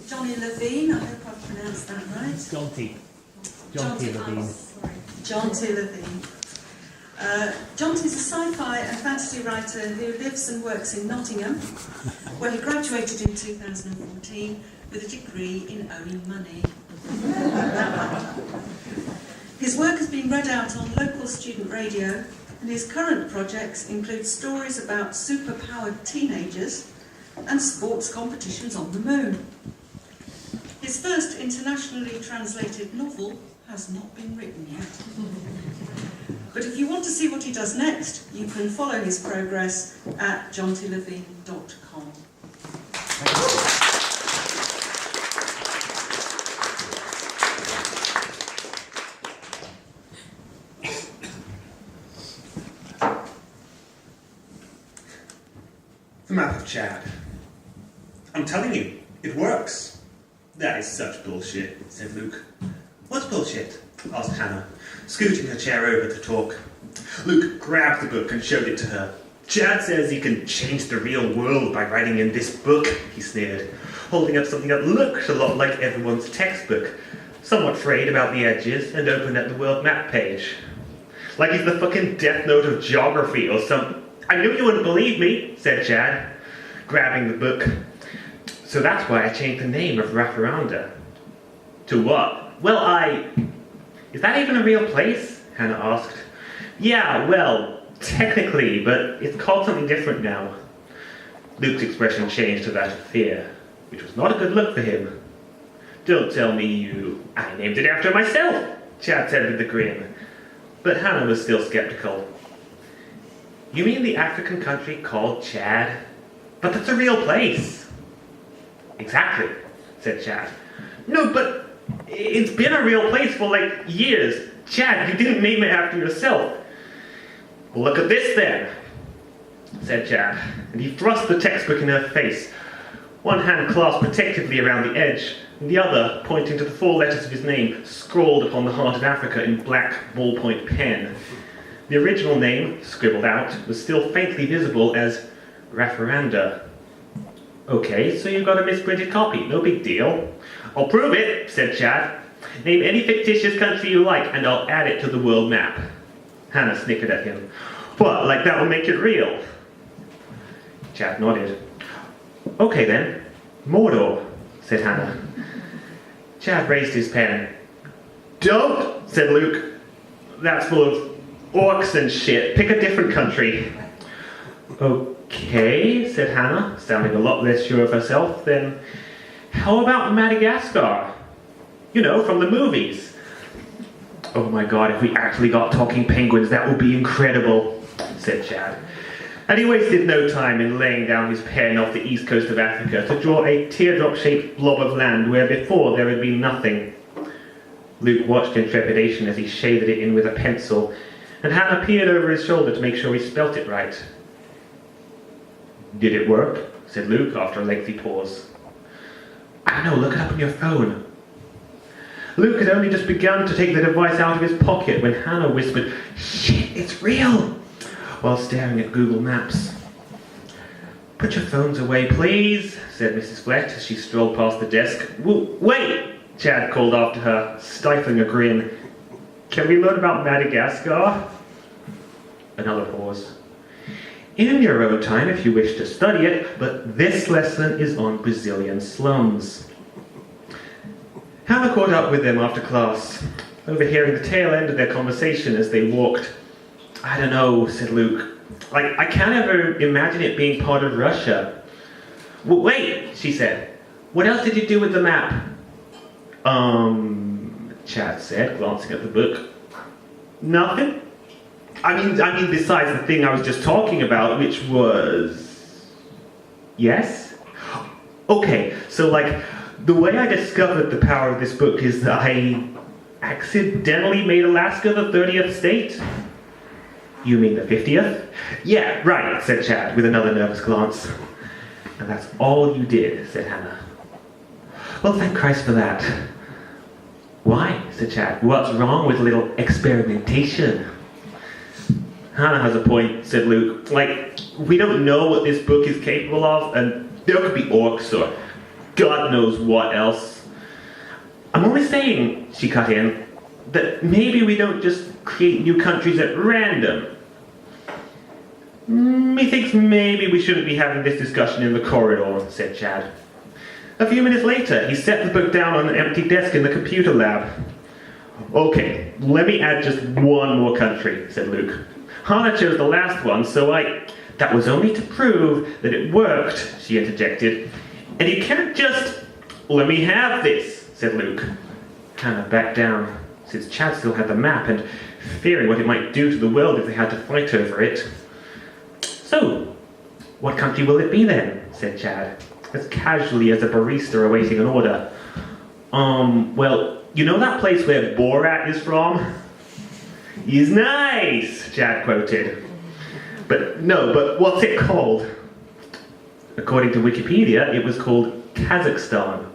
Johnny Levine, I hope I've pronounced that right. Jonty. Jonty Levine. Jonty Levine. Jonty's a sci-fi and fantasy writer who lives and works in Nottingham, where he graduated in 2014 with a degree in owning money. His work has been read out on local student radio, and his current projects include stories about superpowered teenagers and sports competitions on the moon. His first internationally translated novel has not been written yet. But if you want to see what he does next, you can follow his progress at jontylevine.com. The map of Chad. I'm telling you, it works. That is such bullshit, said Luke. What's bullshit? Asked Hannah, scooting her chair over to talk. Luke grabbed the book and showed it to her. Chad says he can change the real world by writing in this book, he sneered, holding up something that looked a lot like everyone's textbook, somewhat frayed about the edges and open at the world map page. Like he's the fucking Death Note of geography or something. I knew you wouldn't believe me, said Chad, grabbing the book. So that's why I changed the name of Rafaranda. To what? Well, Is that even a real place? Hannah asked. Yeah, well, technically, but it's called something different now. Luke's expression changed to that of fear, which was not a good look for him. Don't tell me I named it after myself, Chad said with a grin. But Hannah was still skeptical. You mean the African country called Chad? But that's a real place. Exactly, said Chad. No, but it's been a real place for like years. Chad, you didn't name it after yourself. Well, look at this then, said Chad, and he thrust the textbook in her face, one hand clasped protectively around the edge, and the other pointing to the 4 letters of his name scrawled upon the heart of Africa in black ballpoint pen. The original name, scribbled out, was still faintly visible as Rafaranda. Okay, so you got a misprinted copy, no big deal. I'll prove it, said Chad. Name any fictitious country you like, and I'll add it to the world map. Hannah snickered at him. What, like that will make it real? Chad nodded. Okay then, Mordor, said Hannah. Chad raised his pen. Don't, said Luke. That's full of orcs and shit. Pick a different country. Okay, said Hannah, sounding a lot less sure of herself. Then, how about Madagascar? You know, from the movies. Oh my god, if we actually got talking penguins, that would be incredible, said Chad. And he wasted no time in laying down his pen off the east coast of Africa to draw a teardrop-shaped blob of land where before there had been nothing. Luke watched in trepidation as he shaded it in with a pencil, and Hannah peered over his shoulder to make sure he spelt it right. Did it work? Said Luke after a lengthy pause. I don't know, look it up on your phone. Luke had only just begun to take the device out of his pocket when Hannah whispered, Shit, it's real! While staring at Google Maps. Put your phones away, please, said Mrs. Flett as she strolled past the desk. Wait, Chad called after her, stifling a grin. Can we learn about Madagascar? Another pause. In your own time if you wish to study it, but this lesson is on Brazilian slums. Hannah caught up with them after class, overhearing the tail end of their conversation as they walked. I don't know, said Luke. I can't ever imagine it being part of Russia. Wait, she said. What else did you do with the map? Chad said, glancing at the book. Nothing. I mean, besides the thing I was just talking about, which was... Yes? Okay, so the way I discovered the power of this book is that I accidentally made Alaska the 30th state. You mean the 50th? Yeah, right, said Chad with another nervous glance. And that's all you did, said Hannah. Well, thank Christ for that. Why, said Chad. What's wrong with a little experimentation? Hannah has a point, said Luke. We don't know what this book is capable of, and there could be orcs or God knows what else. I'm only saying, she cut in, that maybe we don't just create new countries at random. Methinks maybe we shouldn't be having this discussion in the corridor, said Chad. A few minutes later, he set the book down on an empty desk in the computer lab. Okay, let me add just one more country, said Luke. Hannah chose the last one, so that was only to prove that it worked, she interjected. And you can't just... Let me have this, said Luke. Hannah backed down, since Chad still had the map, and fearing what it might do to the world if they had to fight over it. So, what country will it be then, said Chad, as casually as a barista awaiting an order. Well, you know that place where Borat is from? He's nice, Chad quoted. But what's it called? According to Wikipedia, it was called Kazakhstan.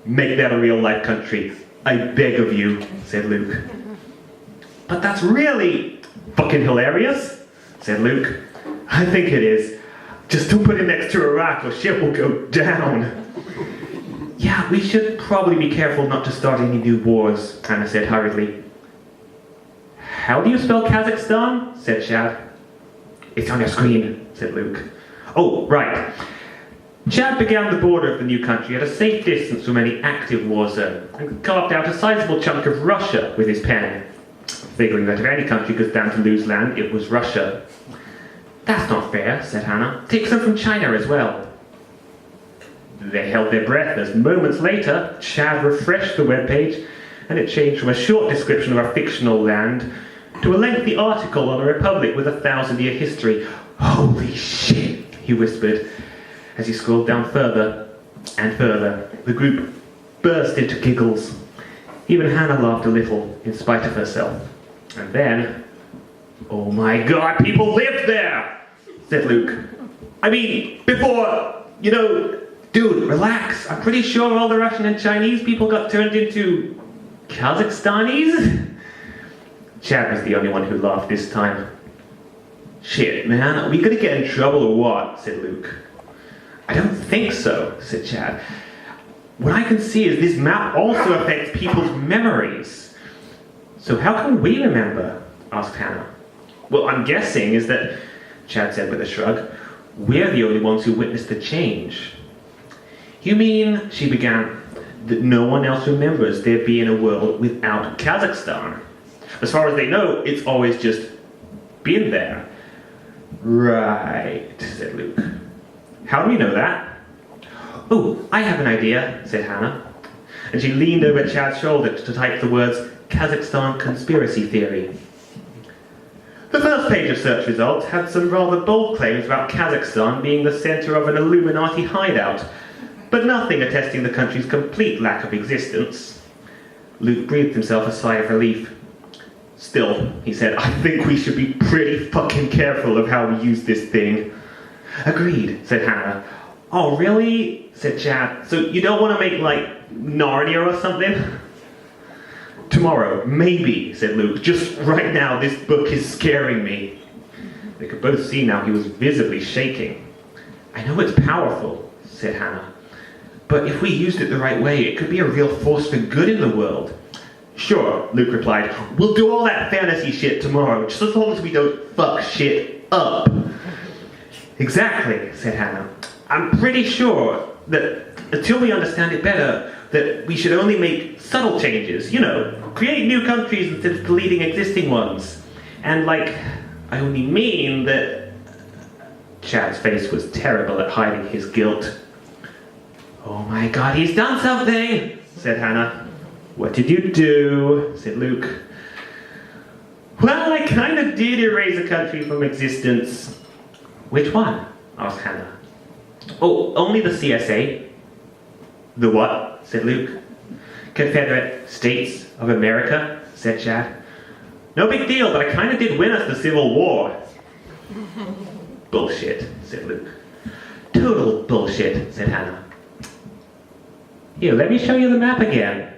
Make that a real-life country, I beg of you, said Luke. But that's really fucking hilarious, said Luke. I think it is. Just don't put it next to Iraq or shit will go down. Yeah, we should probably be careful not to start any new wars, Hannah said hurriedly. How do you spell Kazakhstan? Said Chad. It's on your screen, said Luke. Oh, right. Chad began the border of the new country at a safe distance from any active war zone and carved out a sizable chunk of Russia with his pen, figuring that if any country goes down to lose land, it was Russia. That's not fair, said Hannah. Take some from China as well. They held their breath as moments later, Chad refreshed the webpage and it changed from a short description of a fictional land to a lengthy article on a republic with 1,000-year history. Holy shit, he whispered as he scrolled down further and further. The group burst into giggles. Even Hannah laughed a little in spite of herself. And then, oh my god, people lived there, said Luke. I mean, before, dude, relax. I'm pretty sure all the Russian and Chinese people got turned into Kazakhstanis. Chad was the only one who laughed this time. Shit, man, are we gonna get in trouble or what? Said Luke. I don't think so, said Chad. What I can see is this map also affects people's memories. So how can we remember? Asked Hannah. Well, I'm guessing is that, Chad said with a shrug, we're the only ones who witnessed the change. You mean, she began, that no one else remembers there being a world without Kazakhstan? As far as they know, it's always just been there. Right, said Luke. How do we know that? Oh, I have an idea, said Hannah. And she leaned over Chad's shoulder to type the words Kazakhstan conspiracy theory. The first page of search results had some rather bold claims about Kazakhstan being the center of an Illuminati hideout, but nothing attesting the country's complete lack of existence. Luke breathed himself a sigh of relief. Still, he said, I think we should be pretty fucking careful of how we use this thing. Agreed, said Hannah. Oh, really? Said Chad. So you don't want to make, Narnia or something? Tomorrow, maybe, said Luke. Just right now, this book is scaring me. They could both see now he was visibly shaking. I know it's powerful, said Hannah. But if we used it the right way, it could be a real force for good in the world. Sure, Luke replied. We'll do all that fantasy shit tomorrow, just as long as we don't fuck shit up. Exactly, said Hannah. I'm pretty sure that until we understand it better, that we should only make subtle changes, create new countries instead of deleting existing ones. And I only mean that... Chad's face was terrible at hiding his guilt. Oh my god, he's done something, said Hannah. What did you do? Said Luke. Well, I kind of did erase a country from existence. Which one? Asked Hannah. Oh, only the CSA. The what? Said Luke. Confederate States of America, said Chad. No big deal, but I kind of did win us the Civil War. Bullshit, said Luke. Total bullshit, said Hannah. Here, let me show you the map again,